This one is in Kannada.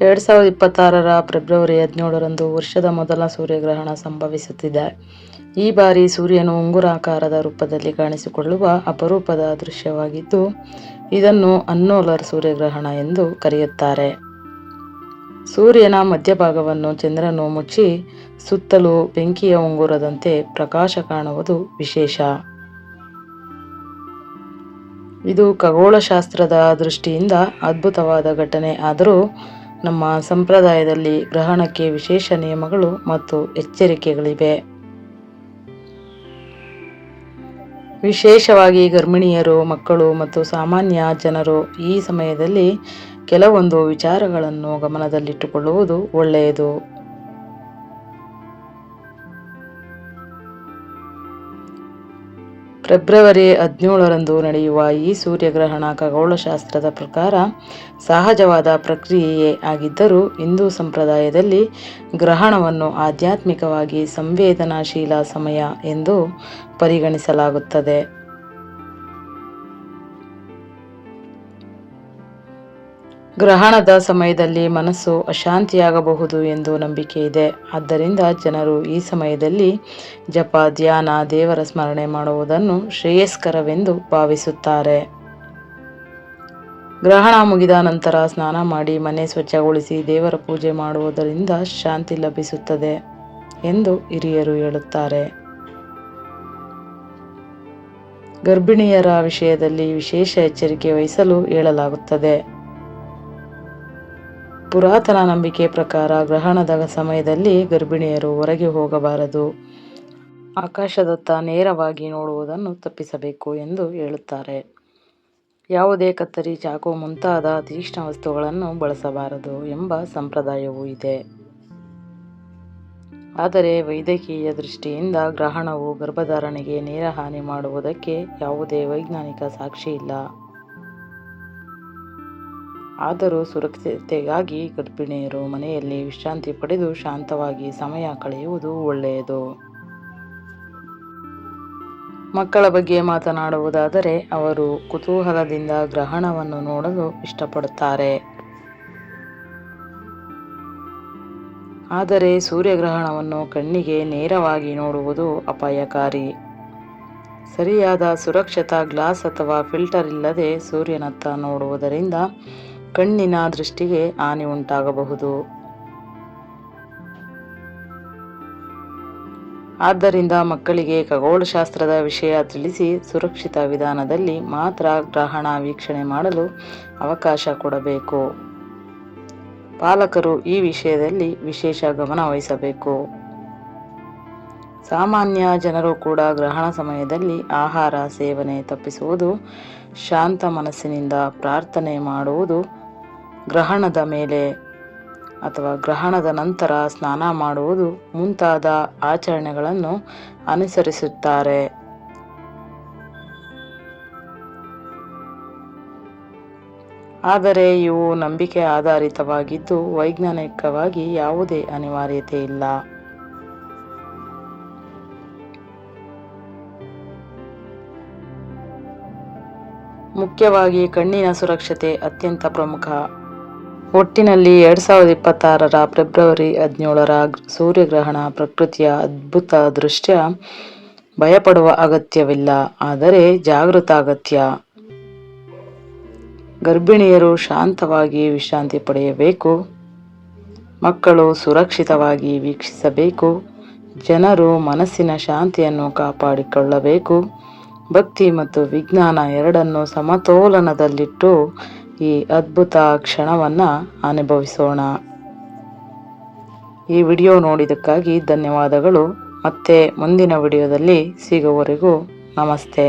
2026 ಫೆಬ್ರವರಿ 17ರಂದು ವರ್ಷದ ಮೊದಲ ಸೂರ್ಯಗ್ರಹಣ ಸಂಭವಿಸುತ್ತಿದೆ. ಈ ಬಾರಿ ಸೂರ್ಯನು ಉಂಗುರಾಕಾರದ ರೂಪದಲ್ಲಿ ಕಾಣಿಸಿಕೊಳ್ಳುವ ಅಪರೂಪದ ದೃಶ್ಯವಾಗಿದ್ದು, ಇದನ್ನು ಅನ್ನೋಲರ್ ಸೂರ್ಯಗ್ರಹಣ ಎಂದು ಕರೆಯುತ್ತಾರೆ. ಸೂರ್ಯನ ಮಧ್ಯಭಾಗವನ್ನು ಚಂದ್ರನು ಮುಚ್ಚಿ ಸುತ್ತಲೂ ಬೆಂಕಿಯ ಉಂಗುರದಂತೆ ಪ್ರಕಾಶ ಕಾಣುವುದು ವಿಶೇಷ. ಇದು ಖಗೋಳಶಾಸ್ತ್ರದ ದೃಷ್ಟಿಯಿಂದ ಅದ್ಭುತವಾದ ಘಟನೆ. ಆದರೂ ನಮ್ಮ ಸಂಪ್ರದಾಯದಲ್ಲಿ ಗ್ರಹಣಕ್ಕೆ ವಿಶೇಷ ನಿಯಮಗಳು ಮತ್ತು ಎಚ್ಚರಿಕೆಗಳಿವೆ. ವಿಶೇಷವಾಗಿ ಗರ್ಭಿಣಿಯರು, ಮಕ್ಕಳು ಮತ್ತು ಸಾಮಾನ್ಯ ಜನರು ಈ ಸಮಯದಲ್ಲಿ ಕೆಲವೊಂದು ವಿಚಾರಗಳನ್ನು ಗಮನದಲ್ಲಿಟ್ಟುಕೊಳ್ಳುವುದು ಒಳ್ಳೆಯದು. ಫೆಬ್ರವರಿ 17ರಂದು ನಡೆಯುವ ಈ ಸೂರ್ಯಗ್ರಹಣ ಖಗೋಳಶಾಸ್ತ್ರದ ಪ್ರಕಾರ ಸಹಜವಾದ ಪ್ರಕ್ರಿಯೆಯೇ ಆಗಿದ್ದರೂ ಹಿಂದೂ ಸಂಪ್ರದಾಯದಲ್ಲಿ ಗ್ರಹಣವನ್ನು ಆಧ್ಯಾತ್ಮಿಕವಾಗಿ ಸಂವೇದನಾಶೀಲ ಸಮಯ ಎಂದು ಪರಿಗಣಿಸಲಾಗುತ್ತದೆ. ಗ್ರಹಣದ ಸಮಯದಲ್ಲಿ ಮನಸ್ಸು ಅಶಾಂತಿಯಾಗಬಹುದು ಎಂದು ನಂಬಿಕೆ ಇದೆ. ಆದ್ದರಿಂದ ಜನರು ಈ ಸಮಯದಲ್ಲಿ ಜಪ, ಧ್ಯಾನ, ದೇವರ ಸ್ಮರಣೆ ಮಾಡುವುದನ್ನು ಶ್ರೇಯಸ್ಕರವೆಂದು ಭಾವಿಸುತ್ತಾರೆ. ಗ್ರಹಣ ಮುಗಿದ ನಂತರ ಸ್ನಾನ ಮಾಡಿ ಮನೆ ಸ್ವಚ್ಛಗೊಳಿಸಿ ದೇವರ ಪೂಜೆ ಮಾಡುವುದರಿಂದ ಶಾಂತಿ ಲಭಿಸುತ್ತದೆ ಎಂದು ಹಿರಿಯರು ಹೇಳುತ್ತಾರೆ. ಗರ್ಭಿಣಿಯರ ವಿಷಯದಲ್ಲಿ ವಿಶೇಷ ಎಚ್ಚರಿಕೆ ವಹಿಸಲು ಹೇಳಲಾಗುತ್ತದೆ. ಪುರಾತನ ನಂಬಿಕೆ ಪ್ರಕಾರ ಗ್ರಹಣದ ಸಮಯದಲ್ಲಿ ಗರ್ಭಿಣಿಯರು ಹೊರಗೆ ಹೋಗಬಾರದು, ಆಕಾಶದತ್ತ ನೇರವಾಗಿ ನೋಡುವುದನ್ನು ತಪ್ಪಿಸಬೇಕು ಎಂದು ಹೇಳುತ್ತಾರೆ. ಯಾವುದೇ ಕತ್ತರಿ, ಚಾಕು ಮುಂತಾದ ತೀಕ್ಷ್ಣ ವಸ್ತುಗಳನ್ನು ಬಳಸಬಾರದು ಎಂಬ ಸಂಪ್ರದಾಯವೂ ಇದೆ. ಆದರೆ ವೈದ್ಯಕೀಯ ದೃಷ್ಟಿಯಿಂದ ಗ್ರಹಣವು ಗರ್ಭಧಾರಣೆಗೆ ನೇರ ಹಾನಿ ಮಾಡುವುದಕ್ಕೆ ಯಾವುದೇ ವೈಜ್ಞಾನಿಕ ಸಾಕ್ಷಿ ಇಲ್ಲ. ಆದರೂ ಸುರಕ್ಷತೆಗಾಗಿ ಗರ್ಭಿಣಿಯರು ಮನೆಯಲ್ಲಿ ವಿಶ್ರಾಂತಿ ಪಡೆದು ಶಾಂತವಾಗಿ ಸಮಯ ಕಳೆಯುವುದು ಒಳ್ಳೆಯದು. ಮಕ್ಕಳ ಬಗ್ಗೆ ಮಾತನಾಡುವುದಾದರೆ, ಅವರು ಕುತೂಹಲದಿಂದ ಗ್ರಹಣವನ್ನು ನೋಡಲು ಇಷ್ಟಪಡುತ್ತಾರೆ. ಆದರೆ ಸೂರ್ಯಗ್ರಹಣವನ್ನು ಕಣ್ಣಿಗೆ ನೇರವಾಗಿ ನೋಡುವುದು ಅಪಾಯಕಾರಿ. ಸರಿಯಾದ ಸುರಕ್ಷತಾ ಗ್ಲಾಸ್ ಅಥವಾ ಫಿಲ್ಟರ್ ಇಲ್ಲದೆ ಸೂರ್ಯನತ್ತ ನೋಡುವುದರಿಂದ ಕಣ್ಣಿನ ದೃಷ್ಟಿಗೆ ಹಾನಿ ಉಂಟಾಗಬಹುದು. ಆದ್ದರಿಂದ ಮಕ್ಕಳಿಗೆ ಖಗೋಳಶಾಸ್ತ್ರದ ವಿಷಯ ತಿಳಿಸಿ ಸುರಕ್ಷಿತ ವಿಧಾನದಲ್ಲಿ ಮಾತ್ರ ಗ್ರಹಣ ವೀಕ್ಷಣೆ ಮಾಡಲು ಅವಕಾಶ ಕೊಡಬೇಕು. ಪಾಲಕರು ಈ ವಿಷಯದಲ್ಲಿ ವಿಶೇಷ ಗಮನ ವಹಿಸಬೇಕು. ಸಾಮಾನ್ಯ ಜನರು ಕೂಡ ಗ್ರಹಣ ಸಮಯದಲ್ಲಿ ಆಹಾರ ಸೇವನೆ ತಪ್ಪಿಸುವುದು, ಶಾಂತ ಮನಸ್ಸಿನಿಂದ ಪ್ರಾರ್ಥನೆ ಮಾಡುವುದು, ಗ್ರಹಣದ ಮೇಲೆ ಅಥವಾ ಗ್ರಹಣದ ನಂತರ ಸ್ನಾನ ಮಾಡುವುದು ಮುಂತಾದ ಆಚರಣೆಗಳನ್ನು ಅನುಸರಿಸುತ್ತಾರೆ. ಆದರೆ ಇವು ನಂಬಿಕೆ ಆಧಾರಿತವಾಗಿದ್ದು ವೈಜ್ಞಾನಿಕವಾಗಿ ಯಾವುದೇ ಅನಿವಾರ್ಯತೆ ಇಲ್ಲ. ಮುಖ್ಯವಾಗಿ ಕಣ್ಣಿನ ಸುರಕ್ಷತೆ ಅತ್ಯಂತ ಪ್ರಮುಖ. ಒಟ್ಟಿನಲ್ಲಿ 2026 ಫೆಬ್ರವರಿ 17ರ ಸೂರ್ಯಗ್ರಹಣ ಪ್ರಕೃತಿಯ ಅದ್ಭುತ ದೃಶ್ಯ. ಭಯಪಡುವ ಅಗತ್ಯವಿಲ್ಲ, ಆದರೆ ಜಾಗೃತ ಅಗತ್ಯ. ಗರ್ಭಿಣಿಯರು ಶಾಂತವಾಗಿ ವಿಶ್ರಾಂತಿ ಪಡೆಯಬೇಕು. ಮಕ್ಕಳು ಸುರಕ್ಷಿತವಾಗಿ ವೀಕ್ಷಿಸಬೇಕು. ಜನರು ಮನಸ್ಸಿನ ಶಾಂತಿಯನ್ನು ಕಾಪಾಡಿಕೊಳ್ಳಬೇಕು. ಭಕ್ತಿ ಮತ್ತು ವಿಜ್ಞಾನ ಎರಡನ್ನೂ ಸಮತೋಲನದಲ್ಲಿಟ್ಟು ಈ ಅದ್ಭುತ ಕ್ಷಣವನ್ನು ಅನುಭವಿಸೋಣ. ಈ ವಿಡಿಯೋ ನೋಡಿದ್ದಕ್ಕಾಗಿ ಧನ್ಯವಾದಗಳು. ಮತ್ತೆ ಮುಂದಿನ ವಿಡಿಯೋದಲ್ಲಿ ಸಿಗುವವರೆಗೂ ನಮಸ್ತೆ.